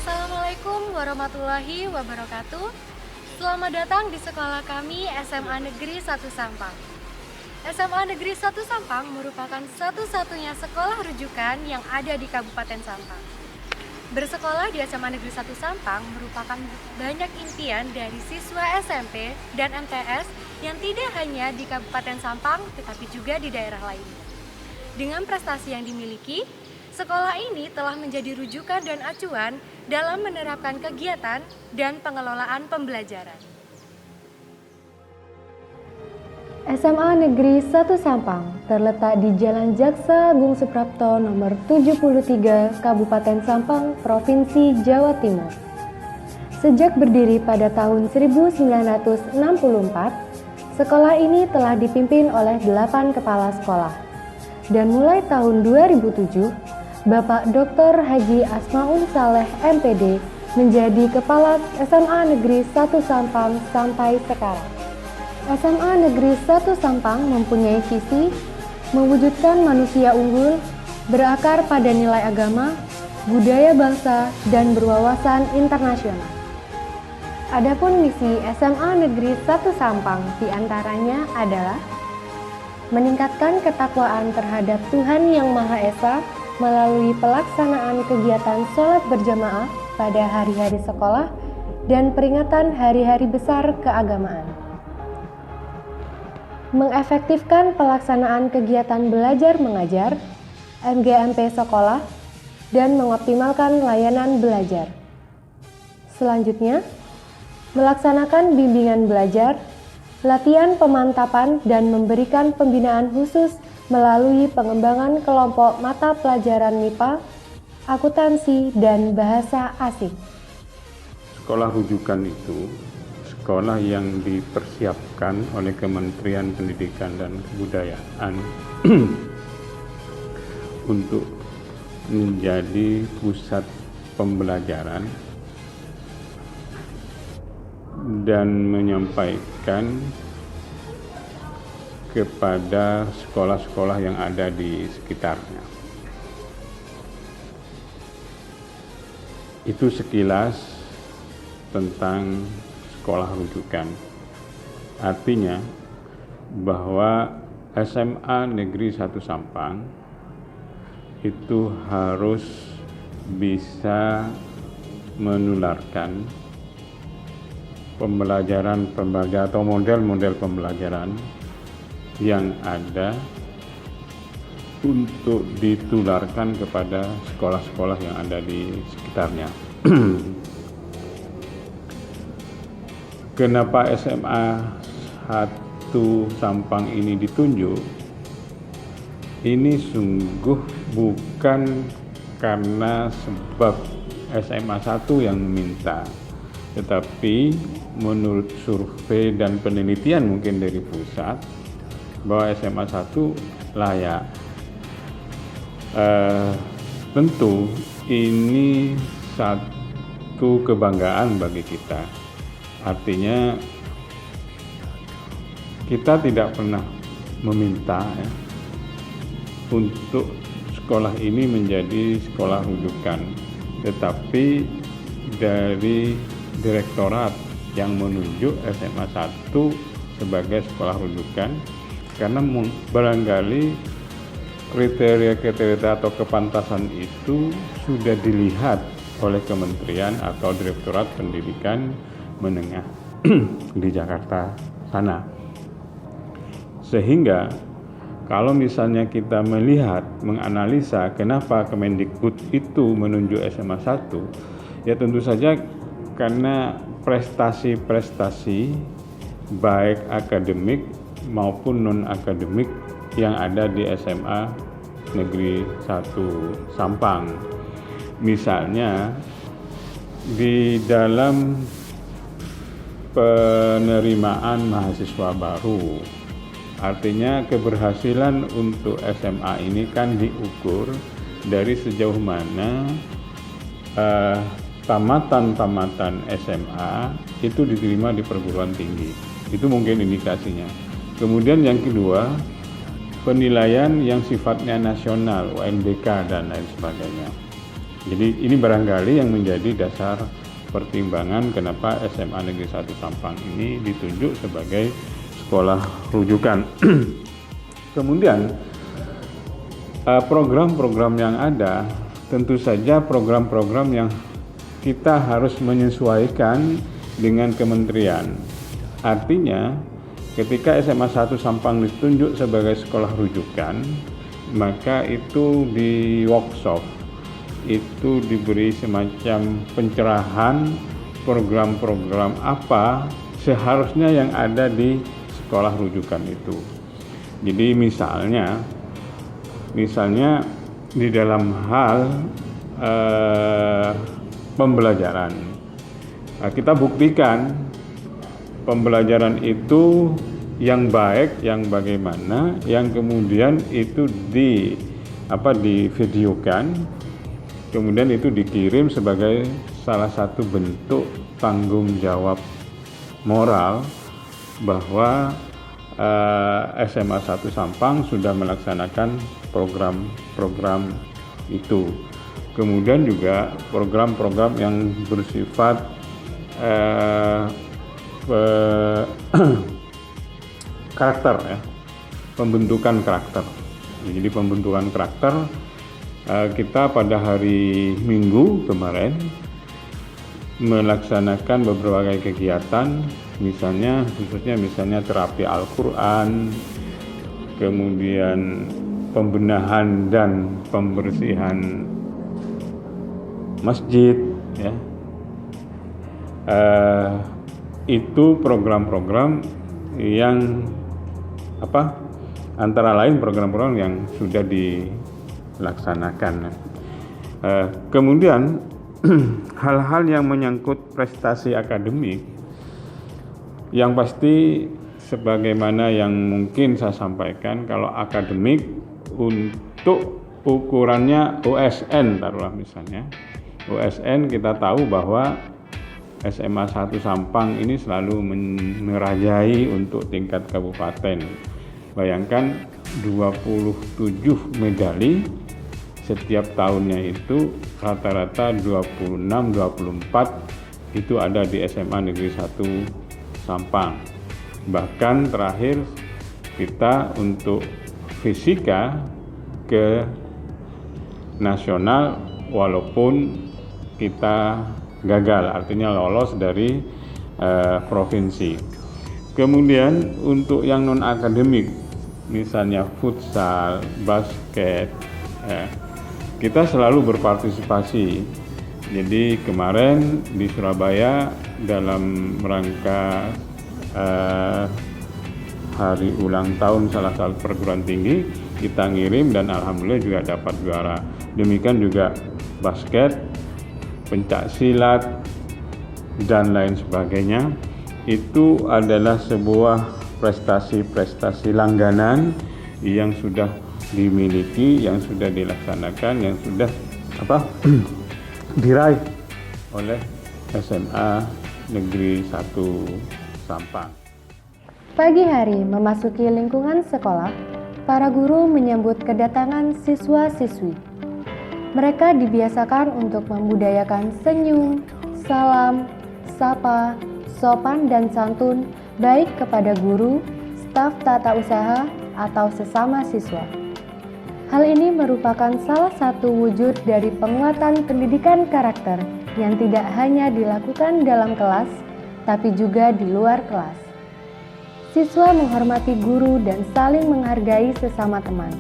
Assalamualaikum warahmatullahi wabarakatuh. Selamat datang di sekolah kami SMA Negeri 1 Sampang. SMA Negeri 1 Sampang merupakan satu-satunya sekolah rujukan yang ada di Kabupaten Sampang. Bersekolah di SMA Negeri 1 Sampang merupakan banyak impian dari siswa SMP dan MTS yang tidak hanya di Kabupaten Sampang tetapi juga di daerah lainnya. Dengan prestasi yang dimiliki, sekolah ini telah menjadi rujukan dan acuan dalam menerapkan kegiatan dan pengelolaan pembelajaran. SMA Negeri 1 Sampang terletak di Jalan Jaksa Agung Suprapto nomor 73, Kabupaten Sampang, Provinsi Jawa Timur. Sejak berdiri pada tahun 1964, sekolah ini telah dipimpin oleh 8 kepala sekolah. Dan mulai tahun 2007, Bapak Dr. Haji Asmaun Saleh MPD menjadi Kepala SMA Negeri 1 Sampang sampai sekarang. SMA Negeri 1 Sampang mempunyai visi mewujudkan manusia unggul, berakar pada nilai agama, budaya bangsa, dan berwawasan internasional. Adapun misi SMA Negeri 1 Sampang diantaranya adalah meningkatkan ketakwaan terhadap Tuhan Yang Maha Esa melalui pelaksanaan kegiatan sholat berjamaah pada hari-hari sekolah dan peringatan hari-hari besar keagamaan. Mengefektifkan pelaksanaan kegiatan belajar mengajar, MGMP sekolah, dan mengoptimalkan layanan belajar. Selanjutnya, melaksanakan bimbingan belajar, latihan pemantapan, dan memberikan pembinaan khusus melalui pengembangan kelompok mata pelajaran MIPA, akuntansi, dan bahasa asing. Sekolah rujukan itu sekolah yang dipersiapkan oleh Kementerian Pendidikan dan Kebudayaan untuk menjadi pusat pembelajaran dan menyampaikan kepada sekolah-sekolah yang ada di sekitarnya. Itu sekilas tentang sekolah rujukan. Artinya bahwa SMA Negeri 1 Sampang itu harus bisa menularkan pembelajaran atau model-model pembelajaran yang ada untuk ditularkan kepada sekolah-sekolah yang ada di sekitarnya. Kenapa SMA 1 Sampang ini ditunjuk? Ini sungguh bukan karena sebab SMA 1 yang meminta, tetapi menurut survei dan penelitian mungkin dari pusat, bahwa SMA 1 layak. Tentu ini satu kebanggaan bagi kita. Artinya kita tidak pernah meminta, ya. untuk sekolah ini menjadi sekolah rujukan, tetapi dari direktorat yang menunjuk SMA 1 sebagai sekolah rujukan, karena barangkali kriteria-kriteria atau kepantasan itu sudah dilihat oleh kementerian atau direktorat pendidikan menengah di Jakarta sana. Sehingga kalau misalnya kita melihat, menganalisa kenapa Kemendikbud itu menunjuk SMA 1, ya tentu saja karena prestasi-prestasi baik akademik maupun non-akademik yang ada di SMA Negeri 1 Sampang. Misalnya di dalam penerimaan mahasiswa baru, artinya keberhasilan untuk SMA ini kan diukur dari sejauh mana tamatan SMA itu diterima di perguruan tinggi. Itu mungkin indikasinya. Kemudian yang kedua, penilaian yang sifatnya nasional, UNBK dan lain sebagainya. Jadi ini barangkali yang menjadi dasar pertimbangan kenapa SMA Negeri 1 Sampang ini ditunjuk sebagai sekolah rujukan. Kemudian program-program yang ada, tentu saja program-program yang kita harus menyesuaikan dengan kementerian. Artinya ketika SMA 1 Sampang ditunjuk sebagai sekolah rujukan, maka itu di workshop, itu diberi semacam pencerahan program-program apa seharusnya yang ada di sekolah rujukan itu. Jadi misalnya di dalam hal pembelajaran, kita buktikan pembelajaran itu yang baik, yang bagaimana, yang kemudian itu divideokan, kemudian itu dikirim sebagai salah satu bentuk tanggung jawab moral bahwa SMA 1 Sampang sudah melaksanakan program-program itu. Kemudian juga program-program yang bersifat karakter, ya, pembentukan karakter. Jadi pembentukan karakter, kita pada hari Minggu kemarin melaksanakan beberapa kegiatan, khususnya terapi Al-Quran, kemudian pembenahan dan pembersihan masjid, ya. Itu program-program yang antara lain program-program yang sudah dilaksanakan. Kemudian hal-hal yang menyangkut prestasi akademik, yang pasti sebagaimana yang mungkin saya sampaikan, kalau akademik untuk ukurannya USN, taruhlah misalnya USN, kita tahu bahwa SMA 1 Sampang ini selalu merajai untuk tingkat kabupaten. Bayangkan 27 medali setiap tahunnya, itu rata-rata 26-24 itu ada di SMA Negeri 1 Sampang. Bahkan terakhir kita untuk fisika ke nasional walaupun kita gagal, artinya lolos dari provinsi. Kemudian untuk yang non akademik, misalnya futsal, basket, kita selalu berpartisipasi. Jadi kemarin di Surabaya dalam rangka hari ulang tahun salah satu perguruan tinggi, kita ngirim dan alhamdulillah juga dapat juara. Demikian juga basket, pencak silat, dan lain sebagainya. Itu adalah sebuah prestasi-prestasi langganan yang sudah dimiliki, yang sudah dilaksanakan, yang sudah diraih oleh SMA Negeri 1 Sampang. Pagi hari memasuki lingkungan sekolah, para guru menyambut kedatangan siswa-siswi. Mereka dibiasakan untuk membudayakan senyum, salam, sapa, sopan dan santun baik kepada guru, staf tata usaha, atau sesama siswa. Hal ini merupakan salah satu wujud dari penguatan pendidikan karakter yang tidak hanya dilakukan dalam kelas, tapi juga di luar kelas. Siswa menghormati guru dan saling menghargai sesama teman.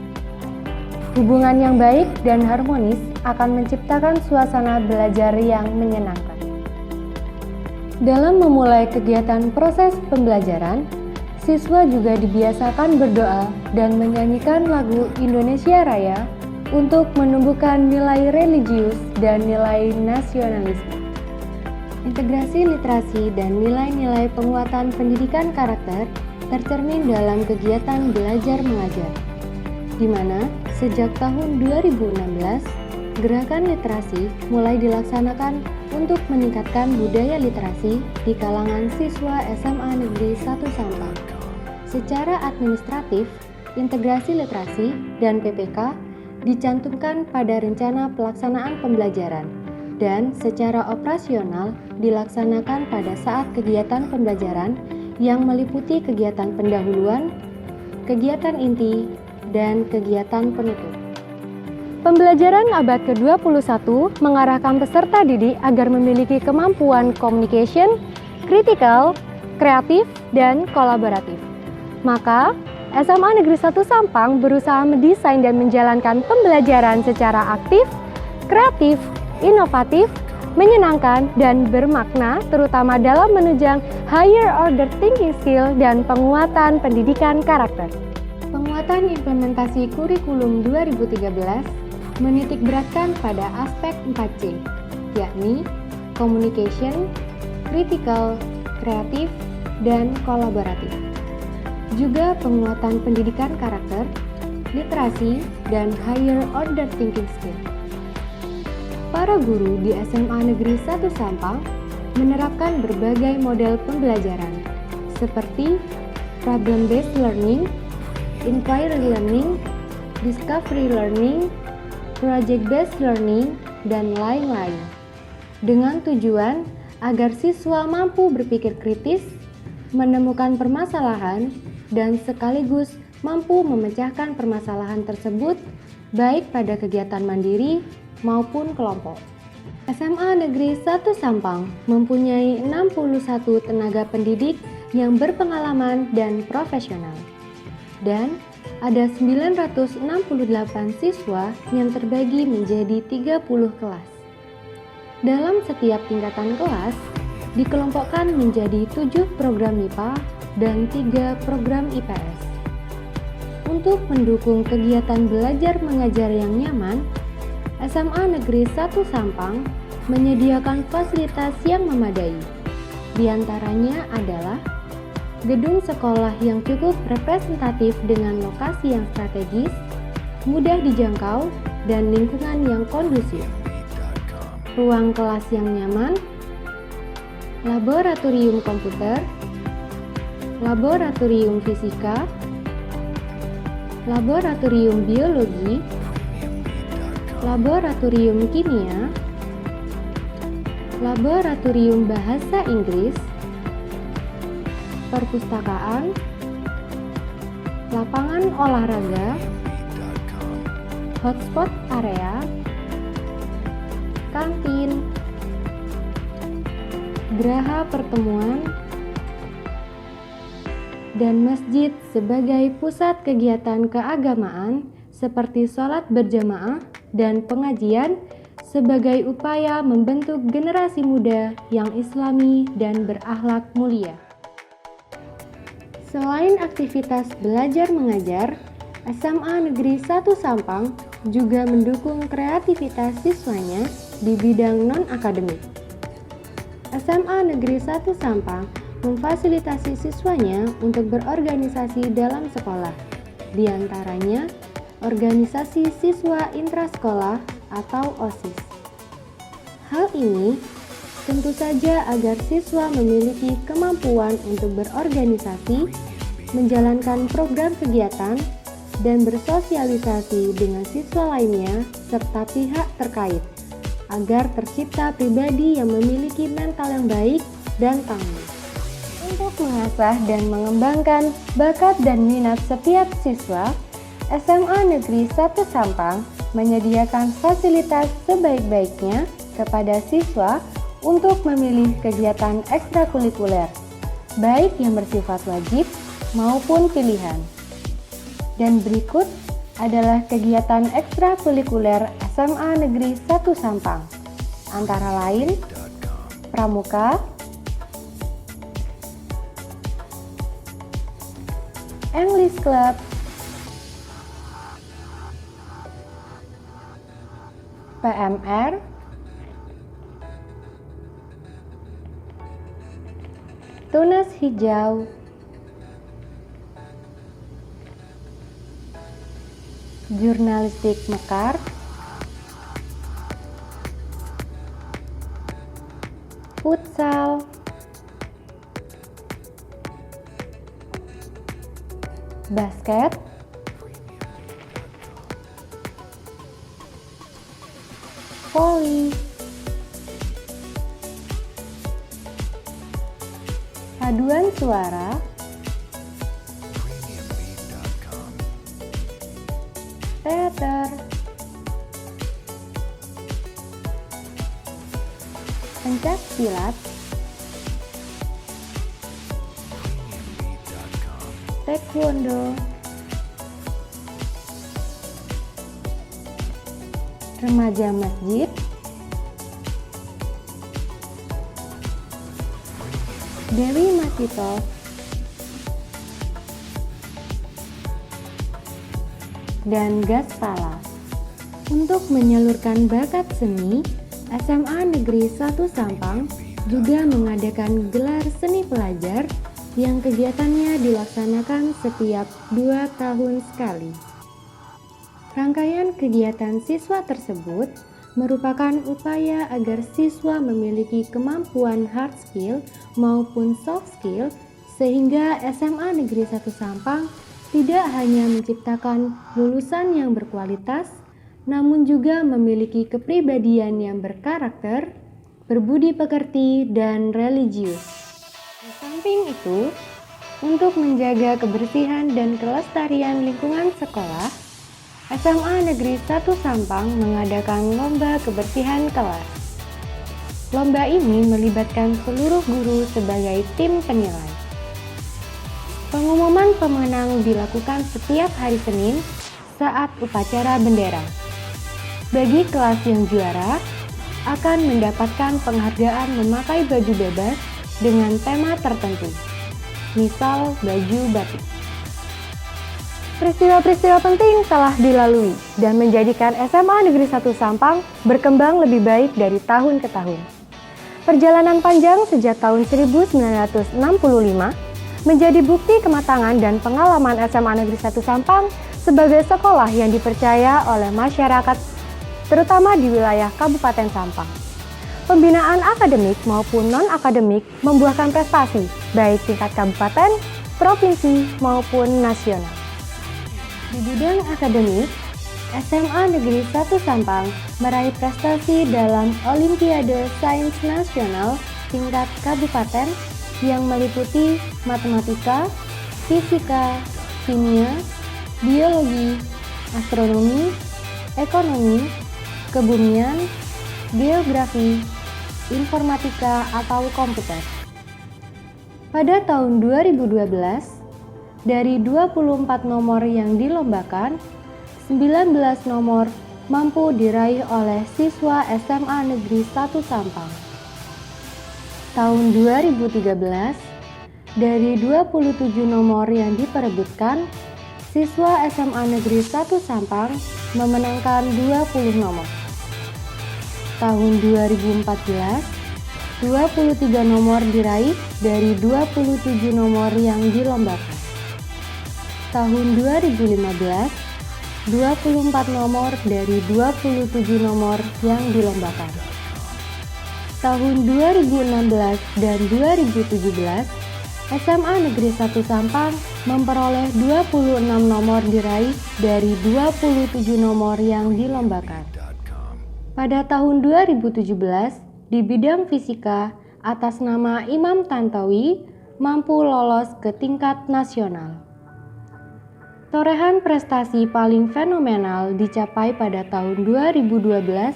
Hubungan yang baik dan harmonis akan menciptakan suasana belajar yang menyenangkan. Dalam memulai kegiatan proses pembelajaran, siswa juga dibiasakan berdoa dan menyanyikan lagu Indonesia Raya untuk menumbuhkan nilai religius dan nilai nasionalisme. Integrasi literasi dan nilai-nilai penguatan pendidikan karakter tercermin dalam kegiatan belajar mengajar, di mana sejak tahun 2016, gerakan literasi mulai dilaksanakan untuk meningkatkan budaya literasi di kalangan siswa SMA Negeri 1 Sampang. Secara administratif, integrasi literasi dan PPK dicantumkan pada rencana pelaksanaan pembelajaran dan secara operasional dilaksanakan pada saat kegiatan pembelajaran yang meliputi kegiatan pendahuluan, kegiatan inti, dan kegiatan penutup. Pembelajaran abad ke-21 mengarahkan peserta didik agar memiliki kemampuan communication, kritikal, kreatif, dan kolaboratif. Maka, SMA Negeri 1 Sampang berusaha mendesain dan menjalankan pembelajaran secara aktif, kreatif, inovatif, menyenangkan, dan bermakna terutama dalam menunjang higher order thinking skill dan penguatan pendidikan karakter. Penguatan implementasi kurikulum 2013 menitikberatkan pada aspek 4C, yakni communication, critical, kreatif, dan kolaboratif. Juga penguatan pendidikan karakter, literasi, dan higher order thinking skill. Para guru di SMA Negeri 1 Sampang menerapkan berbagai model pembelajaran seperti problem-based learning, inquiry learning, discovery learning, project-based learning, dan lain-lain. Dengan tujuan agar siswa mampu berpikir kritis, menemukan permasalahan, dan sekaligus mampu memecahkan permasalahan tersebut baik pada kegiatan mandiri maupun kelompok. SMA Negeri 1 Sampang mempunyai 61 tenaga pendidik yang berpengalaman dan profesional. Dan ada 968 siswa yang terbagi menjadi 30 kelas. Dalam setiap tingkatan kelas, dikelompokkan menjadi 7 program MIPA dan 3 program IPS. Untuk mendukung kegiatan belajar mengajar yang nyaman, SMA Negeri 1 Sampang menyediakan fasilitas yang memadai. Di antaranya adalah gedung sekolah yang cukup representatif dengan lokasi yang strategis, mudah dijangkau, dan lingkungan yang kondusif. Ruang kelas yang nyaman, laboratorium komputer, laboratorium fisika, laboratorium biologi, laboratorium kimia, laboratorium bahasa Inggris, perpustakaan, lapangan olahraga, hotspot area, kantin, geraha pertemuan, dan masjid sebagai pusat kegiatan keagamaan seperti sholat berjamaah dan pengajian sebagai upaya membentuk generasi muda yang islami dan berakhlak mulia. Selain aktivitas belajar mengajar, SMA Negeri 1 Sampang juga mendukung kreativitas siswanya di bidang non-akademik. SMA Negeri 1 Sampang memfasilitasi siswanya untuk berorganisasi dalam sekolah, di antaranya organisasi siswa intrasekolah atau OSIS. Hal ini tentu saja agar siswa memiliki kemampuan untuk berorganisasi, menjalankan program kegiatan, dan bersosialisasi dengan siswa lainnya serta pihak terkait agar tercipta pribadi yang memiliki mental yang baik dan tangguh. Untuk mengasah dan mengembangkan bakat dan minat setiap siswa, SMA Negeri 1 Sampang menyediakan fasilitas sebaik-baiknya kepada siswa untuk memilih kegiatan ekstrakurikuler, baik yang bersifat wajib maupun pilihan. Dan berikut adalah kegiatan ekstrakurikuler SMA Negeri 1 Sampang, antara lain Pramuka, English Club, PMR, Tunas Hijau, Jurnalistik Mekar, Futsal, Basket, Voli, Paduan Suara, Teater, Pencak Silat, Taekwondo, Remaja Masjid, Dewi Masito, dan Gaspala. Untuk menyalurkan bakat seni, SMA Negeri 1 Sampang juga mengadakan gelar seni pelajar yang kegiatannya dilaksanakan setiap 2 tahun sekali. Rangkaian kegiatan siswa tersebut merupakan upaya agar siswa memiliki kemampuan hard skill maupun soft skill sehingga SMA Negeri 1 Sampang tidak hanya menciptakan lulusan yang berkualitas, namun juga memiliki kepribadian yang berkarakter, berbudi pekerti, dan religius. Di samping itu, untuk menjaga kebersihan dan kelestarian lingkungan sekolah, SMA Negeri 1 Sampang mengadakan lomba kebersihan kelas. Lomba ini melibatkan seluruh guru sebagai tim penilai. Pengumuman pemenang dilakukan setiap hari Senin saat upacara bendera. Bagi kelas yang juara, akan mendapatkan penghargaan memakai baju bebas dengan tema tertentu, misal baju batik. Peristiwa-peristiwa penting telah dilalui dan menjadikan SMA Negeri 1 Sampang berkembang lebih baik dari tahun ke tahun. Perjalanan panjang sejak tahun 1965 menjadi bukti kematangan dan pengalaman SMA Negeri 1 Sampang sebagai sekolah yang dipercaya oleh masyarakat, terutama di wilayah Kabupaten Sampang. Pembinaan akademik maupun non-akademik membuahkan prestasi, baik tingkat kabupaten, provinsi, maupun nasional. Di bidang akademik, SMA Negeri 1 Sampang meraih prestasi dalam Olimpiade Sains Nasional tingkat kabupaten yang meliputi matematika, fisika, kimia, biologi, astronomi, ekonomi, kebumian, geografi, informatika atau komputer. Pada tahun 2012, dari 24 nomor yang dilombakan, 19 nomor mampu diraih oleh siswa SMA Negeri 1 Sampang. Tahun 2013, dari 27 nomor yang diperebutkan, siswa SMA Negeri 1 Sampang memenangkan 20 nomor. Tahun 2014, 23 nomor diraih dari 27 nomor yang dilombakan. Tahun 2015, 24 nomor dari 27 nomor yang dilombakan. Tahun 2016 dan 2017, SMA Negeri 1 Sampang memperoleh 26 nomor diraih dari 27 nomor yang dilombakan. Pada tahun 2017, di bidang fisika, atas nama Imam Tantowi, mampu lolos ke tingkat nasional. Torehan prestasi paling fenomenal dicapai pada tahun 2012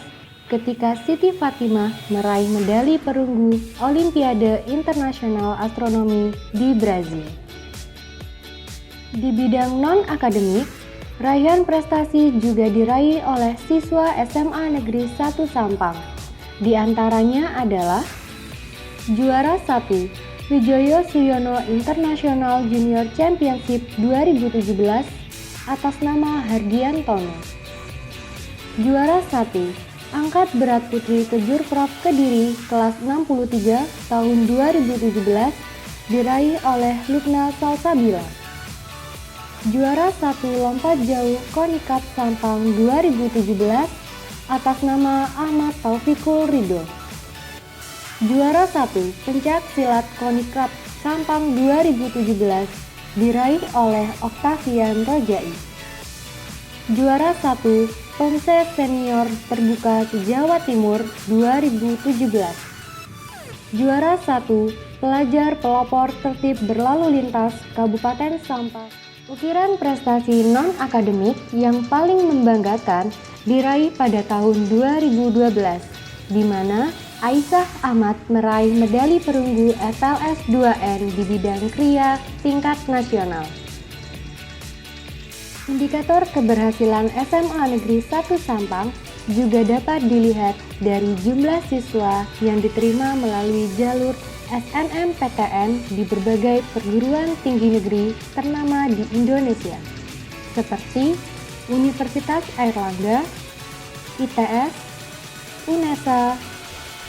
ketika Siti Fatimah meraih medali perunggu Olimpiade Internasional Astronomi di Brazil. Di bidang non-akademik, raihan prestasi juga diraih oleh siswa SMA Negeri 1 Sampang. Di antaranya adalah juara 1 Wijoyo Suyono International Junior Championship 2017 atas nama Hardian Tono. Juara 1 Angkat Berat Putri Kejur Prof Kediri kelas 63 tahun 2017 diraih oleh Lukna Salsabila. Juara 1 Lompat Jauh Konikap Sampang 2017 atas nama Ahmad Taufikul Ridho. Juara 1 Pencak Silat Konikap Sampang 2017 diraih oleh Oktavian Rojai. Juara 1 Pomse Senior Terbuka Jawa Timur 2017. Juara 1 Pelajar Pelopor Tertib Berlalu Lintas Kabupaten Sampang. Ukiran prestasi non-akademik yang paling membanggakan diraih pada tahun 2012, di mana Aisyah Ahmad meraih medali perunggu FLS 2N di bidang kriya tingkat nasional. Indikator keberhasilan SMA Negeri 1 Sampang juga dapat dilihat dari jumlah siswa yang diterima melalui jalur SNMPTN di berbagai perguruan tinggi negeri ternama di Indonesia, seperti Universitas Airlangga, ITS, UNESA,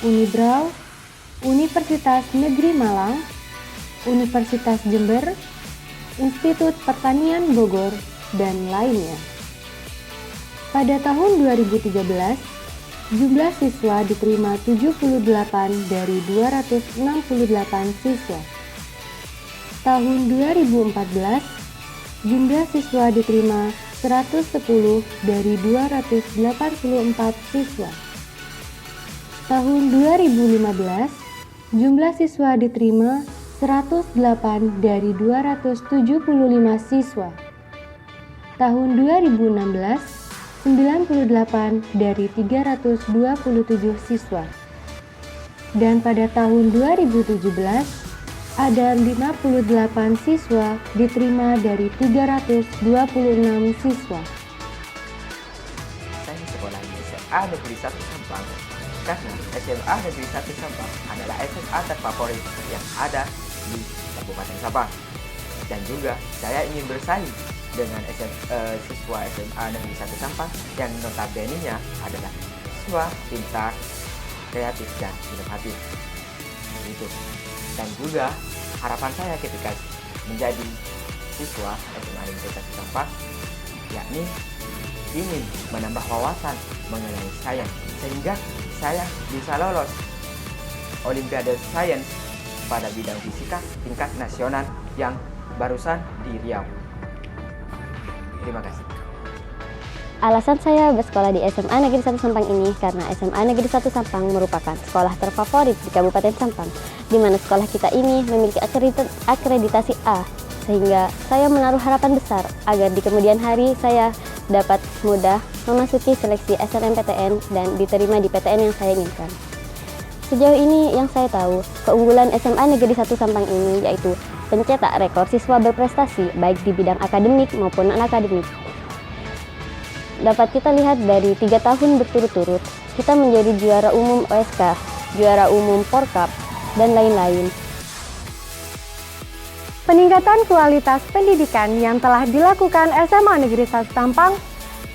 Unibrau, Universitas Negeri Malang, Universitas Jember, Institut Pertanian Bogor, dan lainnya. Pada tahun 2013, jumlah siswa diterima 78 dari 268 siswa. Tahun 2014, jumlah siswa diterima 110 dari 284 siswa. Tahun 2015, jumlah siswa diterima 108 dari 275 siswa. Tahun 2016, 98 dari 327 siswa. Dan pada tahun 2017, ada 58 siswa diterima dari 326 siswa. Saya sekolah di SMA Negeri 1 Sampang karena SMA Negeri 1 Sampang adalah SMA terfavorit yang ada di Kabupaten Sampang. Dan juga saya ingin bersaing dengan siswa SMA Negeri 1 Sampang yang notabene-nya adalah siswa pintar, kreatif, dan inovatif. Gitu. Dan juga harapan saya ketika menjadi siswa SMA Negeri 1 Sampang yakni ingin menambah wawasan mengenai sains sehingga saya bisa lolos Olimpiade Sains pada bidang fisika tingkat nasional yang barusan di Riau. Terima kasih. Alasan saya bersekolah di SMA Negeri 1 Sampang ini karena SMA Negeri 1 Sampang merupakan sekolah terfavorit di Kabupaten Sampang, di mana sekolah kita ini memiliki akreditasi A, sehingga saya menaruh harapan besar agar di kemudian hari saya dapat mudah memasuki seleksi SNMPTN dan diterima di PTN yang saya inginkan. Sejauh ini yang saya tahu, keunggulan SMA Negeri 1 Sampang ini yaitu pencetak rekor siswa berprestasi baik di bidang akademik maupun non-akademik. Dapat kita lihat dari 3 tahun berturut-turut, kita menjadi juara umum OSK, juara umum Porkap, dan lain-lain. Peningkatan kualitas pendidikan yang telah dilakukan SMA Negeri 1 Sampang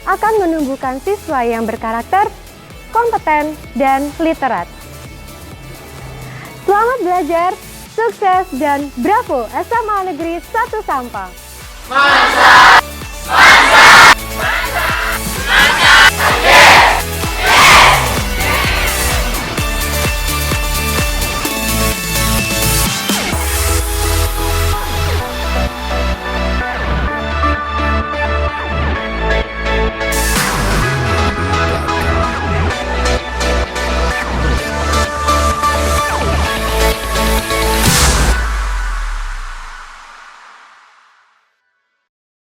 akan menumbuhkan siswa yang berkarakter, kompeten, dan literat. Selamat belajar, sukses, dan bravo SMA Negeri 1 Sampang! Mantap!